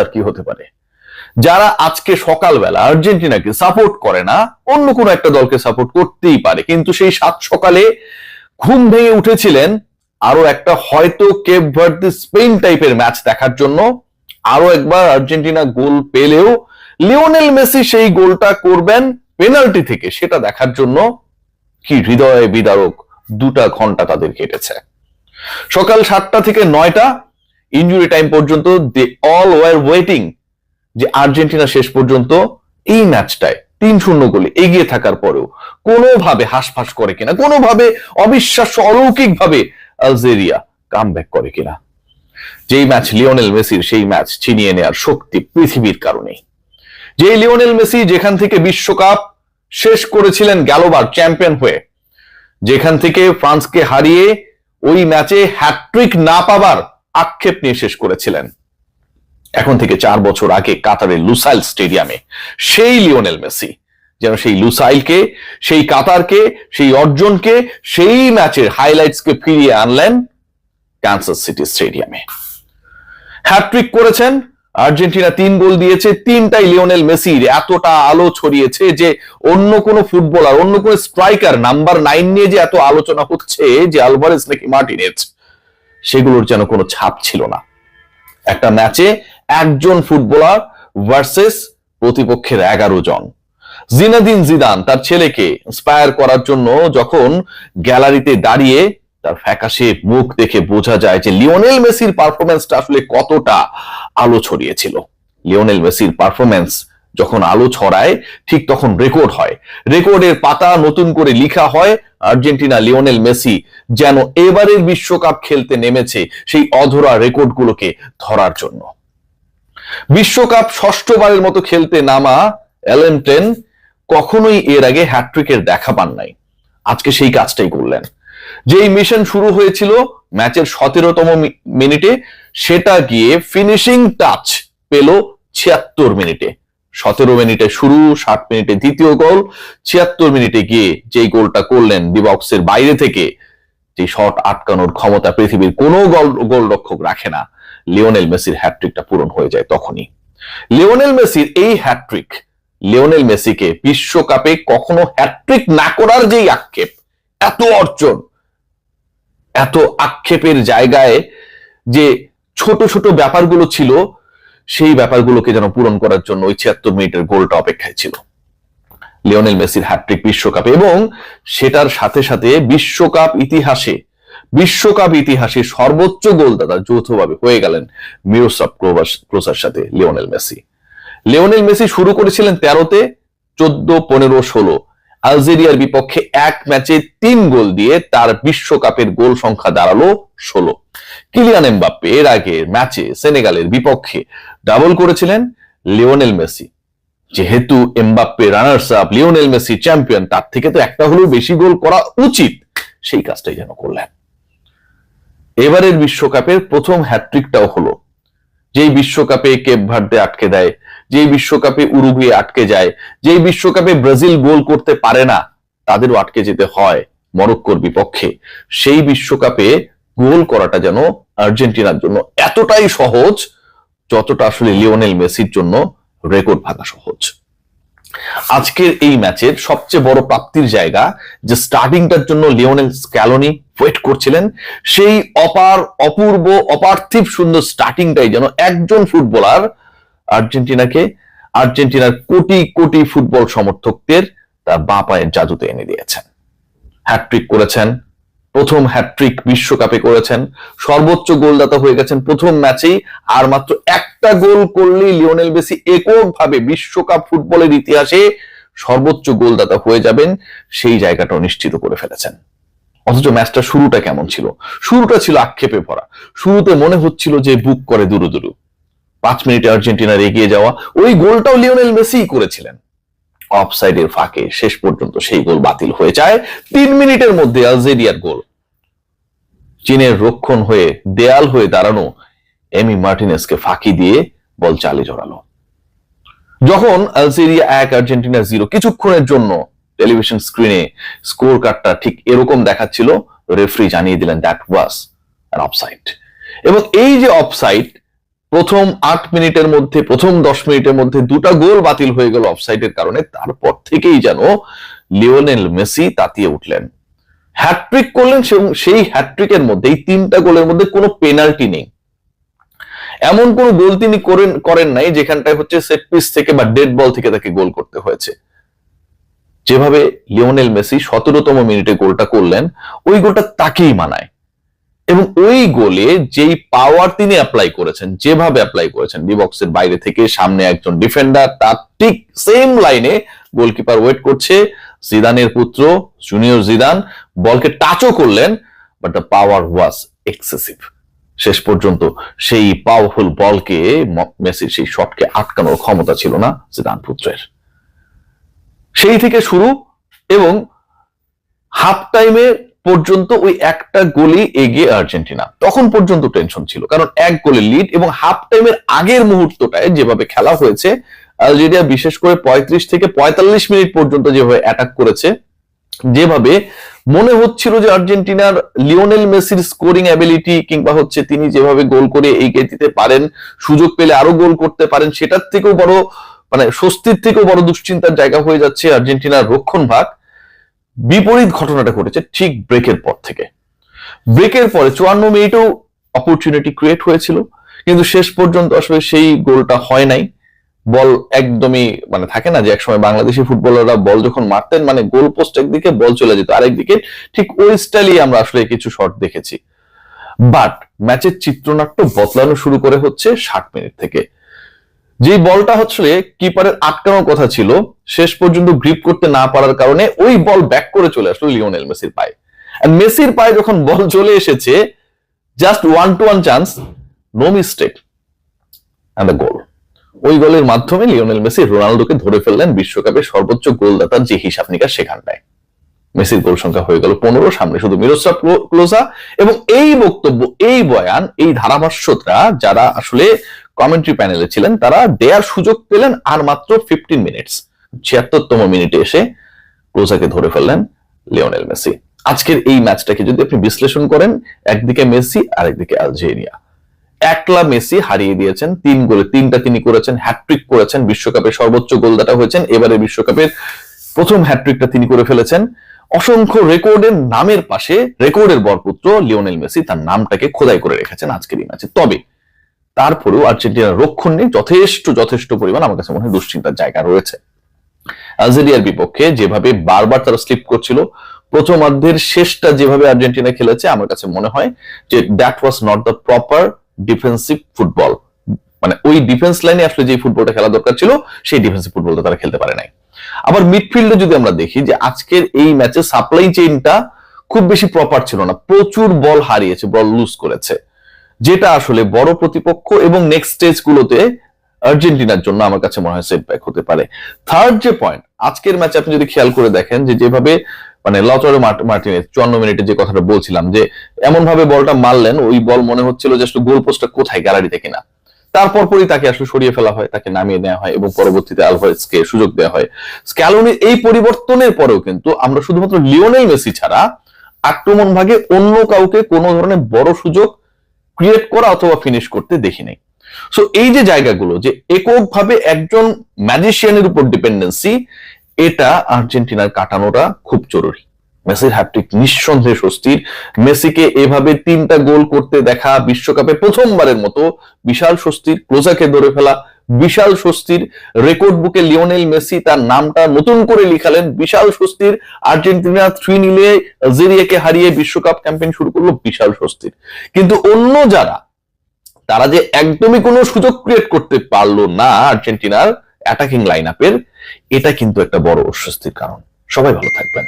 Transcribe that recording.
আর কি হতে পারে? যারা আজকে সকালবেলা আর্জেন্টিনাকে সাপোর্ট করে না, অন্য কোনো একটা দলকে সাপোর্ট করতেই পারে, কিন্তু সেই 7 সকালে ঘুম ভেঙে উঠেছিলেন আরো একটা হয়তো কেপ ভার্দে স্পেন টাইপের ম্যাচ দেখার জন্য। আরো একবার আর্জেন্টিনা গোল পেলেও লিওনেল মেসি সেই গোলটা করবেন পেনাল্টি থেকে, সেটা দেখার জন্য কি হৃদয় বিদারক 2টা ঘন্টা তাদের কেটেছে। সকাল 7টা থেকে 9টা ইনজুরি টাইম পর্যন্ত দে অল ওয়ার ওয়েটিং যে আর্জেন্টিনা শেষ পর্যন্ত এই ম্যাচটায় 3-0 গোলে এগিয়ে থাকার পরেও কোনোভাবে হাসফাস করে কিনা, কোনোভাবে অবিশ্বাস্য অলৌকিক ভাবে আলজেরিয়া কামব্যাক করে কিনা। যেই ম্যাচ লিওনেল মেসির, সেই ম্যাচ ছিনিয়ে নেওয়ার শক্তি পৃথিবীর কারণে। যে লিওনেল মেসি যেখান থেকে বিশ্বকাপ শেষ করেছিলেন গেলবার চ্যাম্পিয়ন হয়ে, যেখান থেকে ফ্রান্সকে হারিয়ে ওই ম্যাচে হ্যাটট্রিক না পাবার আক্ষেপ নিয়ে শেষ করেছিলেন, এখন থেকে 4 বছর আগে কাতারের লুসাইল স্টেডিয়ামে সেই লিওনেল মেসি যেন সেই লুসাইলকে, সেই কাতারকে, সেই অর্জনকে, সেই ম্যাচের হাইলাইটসকে ফিরিয়ে আনলেন কানসাস সিটি স্টেডিয়ামে। হ্যাটট্রিক করেছেন, আর্জেন্টিনা 3 গোল দিয়েছে, 3টাই লিওনেল মেসির। এতটা আলো ছড়িয়েছে যে অন্য কোন ফুটবলার, অন্য কোন স্ট্রাইকার নাম্বার 9 নিয়ে যে এত আলোচনা হচ্ছে যে আলভারেজ নাকি মার্টিনেজ, সেগুলোর যেন কোনো ছাপ ছিল না। একটা ম্যাচে একজন ফুটবলার ভার্সেস প্রতিপক্ষের 11 জন। জিনেদিন জিদান তার ছেলেকে ইন্সপায়ার করার জন্য যখন গ্যালারিতে দাঁড়িয়ে তার ফ্যাকাশে মুখ দেখে বোঝা যায় যে লিওনেল মেসির পারফরমেন্সটা আসলে কতটা আলো ছড়িয়েছিল। লিওনেল মেসির পারফরমেন্স যখন আলো ছড়ায় ঠিক তখন রেকর্ড হয়, রেকর্ডের পাতা নতুন করে লিখা হয়। আর্জেন্টিনা লিওনেল মেসি যেন এবারের বিশ্বকাপ খেলতে নেমেছে সেই অধরা রেকর্ডগুলোকে ধরার জন্য। বিশ্বকাপ 6ঠবারের মতো খেলতে নামা এলেন টেন কখনোই এর আগে হ্যাটট্রিকের দেখা পান নাই, আজকে সেই কাজটাই করলেন। যেই মিশন শুরু হয়েছিল ম্যাচের 17তম মিনিটে, সেটা গিয়ে ফিনিশিং টাচ পেল 76 মিনিটে। 17 মিনিটে শুরু, 60 মিনিটে দ্বিতীয় গোল, 76 মিনিটে গিয়ে যেই গোলটা করলেন ডি বক্সের বাইরে থেকে, যে শট আটকানোর ক্ষমতা পৃথিবীর কোনো গোলরক্ষক রাখে না, লিওনেল মেসির হ্যাটট্রিকটা পূরণ হয়ে যায় তখনই। লিওনেল মেসির এই হ্যাটট্রিক লিওনেল মেসিকে বিশ্বকাপে কখনো হ্যাটট্রিক না করার যেই আক্ষেপ, এত অর্জন, এত আক্ষেপের জায়গায় যে ছোট ছোট ব্যাপারগুলো ছিল, সেই ব্যাপারগুলোকে যেন পূরণ করার জন্য ওই 76 মিনিটের গোলটা অপেক্ষায় ছিল। লিওনেল মেসির হ্যাটট্রিক বিশ্বকাপে, এবং সেটার সাথে সাথে বিশ্বকাপ ইতিহাসে সর্বোচ্চ গোলদাতা যৌথভাবে হয়ে গেলেন মিরোস্লাভ ক্লোজার সাথে লিওনেল মেসি। লিওনেল মেসি শুরু করেছিলেন 13তে, 14, 15, 16 আলজেরিয়ার বিপক্ষে এক ম্যাচে 3 গোল দিয়ে তার বিশ্বকাপের গোল সংখ্যা দাঁড়ালো 16। কিলিয়ান এমবাপ্পে এর আগে ম্যাচে সেনেগালের বিপক্ষে ডাবল করেছিলেন। লিওনেল মেসি, যেহেতু Mbappe runners up, Lionel Messi champion, তার থেকে তো একটা হলেও বেশি গোল করা উচিত, সেই কাজটাই যেন করলেন। এবারের বিশ্বকাপের প্রথম হ্যাটট্রিকটাও হলো, যেই বিশ্বকাপে কেপ ভার্দে আটকে দেয়, যেই বিশ্বকাপে উরুগুয়ে আটকে যায়, যেই বিশ্বকাপে ব্রাজিল গোল করতে পারে না, তাদেরও আটকে যেতে হয় মরক্কোর বিপক্ষে, সেই বিশ্বকাপে গোল করাটা যেন আর্জেন্টিনার জন্য এতটাই সহজ যতটা আসলে লিওনেল মেসির জন্য রেকর্ড ভাঙা সহজ। আজকের এই ম্যাচের সবচেয়ে বড় প্রাপ্তির জায়গা, যে স্টার্টিংটার জন্য লিওনেল স্ক্যালোনি ওয়েট করছিলেন, সেই অপূর্ব অপার্থিব সুন্দর স্টার্টিংটাই যেন একজন ফুটবলার আর্জেন্টিনার কোটি কোটি ফুটবল সমর্থকদের তার বাঁ পায়ের জাদুতে এনে দিয়েছেন। হ্যাটট্রিক করেছেন, প্রথম হ্যাটট্রিক বিশ্বকাপে করেছেন, সর্বোচ্চ গোলদাতা হয়ে গেছেন প্রথম ম্যাচেই। আর মাত্র একটা গোল করলেই লিওনেল মেসি এককভাবে বিশ্বকাপ ফুটবলের ইতিহাসে সর্বোচ্চ গোলদাতা হয়ে যাবেন, সেই জায়গাটাও নিশ্চিত করে ফেলেছেন। অথচ ম্যাচটা শুরুটা কেমন ছিল? শুরুটা ছিল আক্ষেপে ভরা। শুরুতে মনে হচ্ছিল যে বুক করে দুরু দুরু। 5 মিনিটে আর্জেন্টিনার এগিয়ে যাওয়া, ওই গোলটাও লিওনেল মেসিই করেছিলেন। অফসাইডের ফাঁকে শেষ পর্যন্ত সেই গোল বাতিল হয়ে যায়। 3 মিনিটের মধ্যে আলজেরিয়ার গোল। চীনের রক্ষণ হয়ে দেয়াল হয়ে দাঁড়ানো এমি মার্টিনেজকে ফাঁকি দিয়ে বল চালে জড়ালো। যখন আলজেরিয়া 1 আর্জেন্টিনা 0, কিছুক্ষণের জন্য টেলিভিশন স্ক্রিনে স্কোর কার্ডটা ঠিক এরকম দেখাচ্ছিল, রেফারি জানিয়ে দিলেন দ্যাট ওয়াজ অ্যান অফসাইড। এবং এই যে অফসাইড, প্রথম 8 মিনিটের মধ্যে, প্রথম 10 মিনিটের মধ্যে দুটা গোল বাতিল হয়ে গেল অফসাইডের কারণে। তারপর থেকেই যেন লিওনেল মেসি তাতিয়ে উঠলেন, হ্যাটট্রিক করলেন। সেই হ্যাটট্রিকের মধ্যে, এই 3টা গোলের মধ্যে কোনো পেনাল্টি নেই। এমন কোন গোল তিনি করেন নাই যেখানটায় হচ্ছে সেট পিস থেকে বা ডেড বল থেকে তাকে গোল করতে হয়েছে। যেভাবে লিওনেল মেসি 17তম মিনিটে গোলটা করলেন, ওই গোলটা তাকেই মানায়। এবং ওই গোলে যেই পাওয়ার তিনি অ্যাপ্লাই করেছেন, যেভাবে অ্যাপ্লাই করেছেন, ডি বক্সের বাইরে থেকে সামনে একজন ডিফেন্ডার, তার ঠিক সেম লাইনে গোলকিপার ওয়েট করছে, জিদানের পুত্র জুনিয়র জিদান বলকে টাচও করলেন, but the power was excessive. শেষ পর্যন্ত সেই পাওয়ারফুল বলকে, মেসির সেই শটকে আটকানোর ক্ষমতা ছিল না জিদান পুত্রের। সেই থেকে শুরু, এবং হাফ টাইমে পর্যন্ত ওই একটা গোলই এগিয়ে আর্জেন্টিনা। তখন পর্যন্ত টেনশন ছিল, কারণ এক গোলের লিড। এবং হাফ টাইমের আগের মুহূর্তটায় যেভাবে খেলা হয়েছে, আলজেরিয়া বিশেষ করে 35 থেকে 45 মিনিট পর্যন্ত যেভাবে অ্যাটাক করেছে, যেভাবে মনে হচ্ছিল যে আর্জেন্টিনার লিওনেল মেসির স্কোরিং অ্যাবিলিটি কিংবা হচ্ছে তিনি যেভাবে গোল করে এগিয়ে দিতে পারেন, সুযোগ পেলে আরো গোল করতে পারেন, সেটার থেকেও বড়, মানে স্বস্তির থেকেও বড় দুশ্চিন্তার জায়গা হয়ে যাচ্ছে আর্জেন্টিনার রক্ষণ ভাগ। বিপরীত ঘটনাটা ঘটেছে ঠিক ব্রেকের পর থেকে। ব্রেকের পরে 54 মিনিটেও অপরচুনিটি ক্রিয়েট হয়েছিল, কিন্তু শেষ পর্যন্ত আসলে সেই গোলটা হয় নাই। বল একদমই, মানে থাকে না যে একসময় বাংলাদেশি ফুটবলাররা বল যখন মারতেন, মানে গোল পোস্ট একদিকে, বল চলে যেত আরেকদিকে, ঠিক ওই স্টাইলই আমরা আসলে কিছু শট দেখেছি। বাট ম্যাচের চিত্রনাট্য বদলানো শুরু করে হচ্ছে 60 মিনিট থেকে। যে বলটা হচ্ছে কিপারের আটকানোর কথা ছিল, শেষ পর্যন্ত গ্রিপ করতে না পারার কারণে ওই বল ব্যাক করে চলে আসলো লিওনেল মেসির পায়ে। আর মেসির পায়ে যখন বল চলে এসেছে, just 1-to-1 chance, no mistake, and the goal. ওই গোলের মাধ্যমে লিওনেল মেসি রোনালদোকে ধরে ফেললেন বিশ্বকাপের সর্বোচ্চ গোলদাতার যে হিসাব নিকাশ সেখানটায়। মেসির গোল সংখ্যা হয়ে গেল 15, সামনে শুধু মিরোস্লাভ ক্লোজা। এবং এই বক্তব্য, এই বয়ান, এই ধারাভাষ্যরা যারা আসলে কমেন্ট্রি প্যানেলে ছিলেন, তারা দেয়ার সুযোগ পেলেন আর মাত্র 15 মিনিটস। 76তম মিনিটে এসে ক্লোজাকে ধরে ফেললেন লিওনেল মেসি। আজকের এই ম্যাচটাকে যদি আপনি বিশ্লেষণ করেন, একদিকে মেসি আর একদিকে আলজেরিয়া। একলা মেসি হারিয়ে দিয়েছেন 3 গোলে, 3টা তিনি করেছেন, হ্যাটট্রিক করেছেন, বিশ্বকাপের সর্বোচ্চ গোলদাতা হয়েছেন, এবারে বিশ্বকাপের প্রথম হ্যাটট্রিকটা তিনি করে ফেলেছেন। অসংখ্য রেকর্ডের নামের পাশে রেকর্ডের বরপুত্র লিওনেল মেসি তার নামটাকে খোদাই করে রেখেছেন আজকের এই ম্যাচে। তবে তারপরেও আর্জেন্টিনার রক্ষণ নিয়ে যথেষ্ট পরিমাণ আমার কাছে মনে হয় দুশ্চিন্তার জায়গা রয়েছে। আলজেরিয়ার বিপক্ষে যেভাবে বারবার তারা স্লিপ করছিল, প্রথমার্ধের শেষটা যেভাবে আর্জেন্টিনা খেলেছে, আমার কাছে মনে হয় যে that was not the proper defensive football. মানে ওই ডিফেন্স লাইনে আসলে যে ফুটবলটা খেলা দরকার ছিল, সেই ডিফেন্সিভ ফুটবলটা তারা খেলতে পারে নাই। আবার মিডফিল্ডে যদি আমরা দেখি, যে আজকের এই ম্যাচে সাপ্লাই চেইনটা খুব বেশি প্রপার ছিল না, প্রচুর বল হারিয়েছে, বল লুজ করেছে, যেটা আসলে বড় প্রতিপক্ষ এবং নেক্সট স্টেজ গুলোতে আর্জেন্টিনার জন্য আমার কাছে মনে হয় সেটব্যাক হতে পারে। থার্ড যে পয়েন্ট, আজকের ম্যাচে আপনি যদি খেয়াল করে দেখেন, যে যেভাবে মানে লতারো মার্টিনেজ 54 মিনিটে যে কথাটা বলছিলাম, যে এমন ভাবে বলটা মারলেন, ওই বল মনে হচ্ছিল যে আসলে গোল পোস্টটা কোথায়, গ্যালারিতে কিনা। তারপর পরই তাকে আসলে সরিয়ে ফেলা হয়, তাকে নামিয়ে নেওয়া হয় এবং পরবর্তীতে আলভারেজকে সুযোগ দেওয়া হয়। স্ক্যালোনির এই পরিবর্তনের পরেও কিন্তু আমরা শুধুমাত্র লিওনেল মেসি ছাড়া আক্রমণ ভাগে অন্য কাউকে কোনো ধরনের বড় সুযোগ ক্রিয়েট করা অথবা ফিনিশ করতে দেখি নাই। সো এই যে জায়গাগুলো, যে এককভাবে একজন ম্যাজিশিয়ানের উপর ডিপেন্ডেন্সি, এটা আর্জেন্টিনার কাটানোটা খুব জরুরি। মেসির হ্যাটট্রিক নিঃসন্দেহে স্বস্তির। মেসিকে এভাবে 3টা গোল করতে দেখা বিশ্বকাপে প্রথমবারের মতো বিশাল স্বস্তির। ক্লোজাকে ধরে ফেলা বিশাল স্বস্তির। রেকর্ড বুকে লিওনেল মেসি তার নামটা নতুন করে লিখালেন, বিশাল স্বস্তির। আর্জেন্টিনা 3-0 আলজেরিয়াকে হারিয়ে বিশ্বকাপ ক্যাম্পেইন শুরু করলো, বিশাল স্বস্তির। কিন্তু অন্য যারা, তারা যে একদমই কোনো সুযোগ ক্রিয়েট করতে পারলো না আর্জেন্টিনার অ্যাটাকিং লাইন আপের, এটা কিন্তু একটা বড় অস্বস্তির কারণ। সবাই ভালো থাকবেন।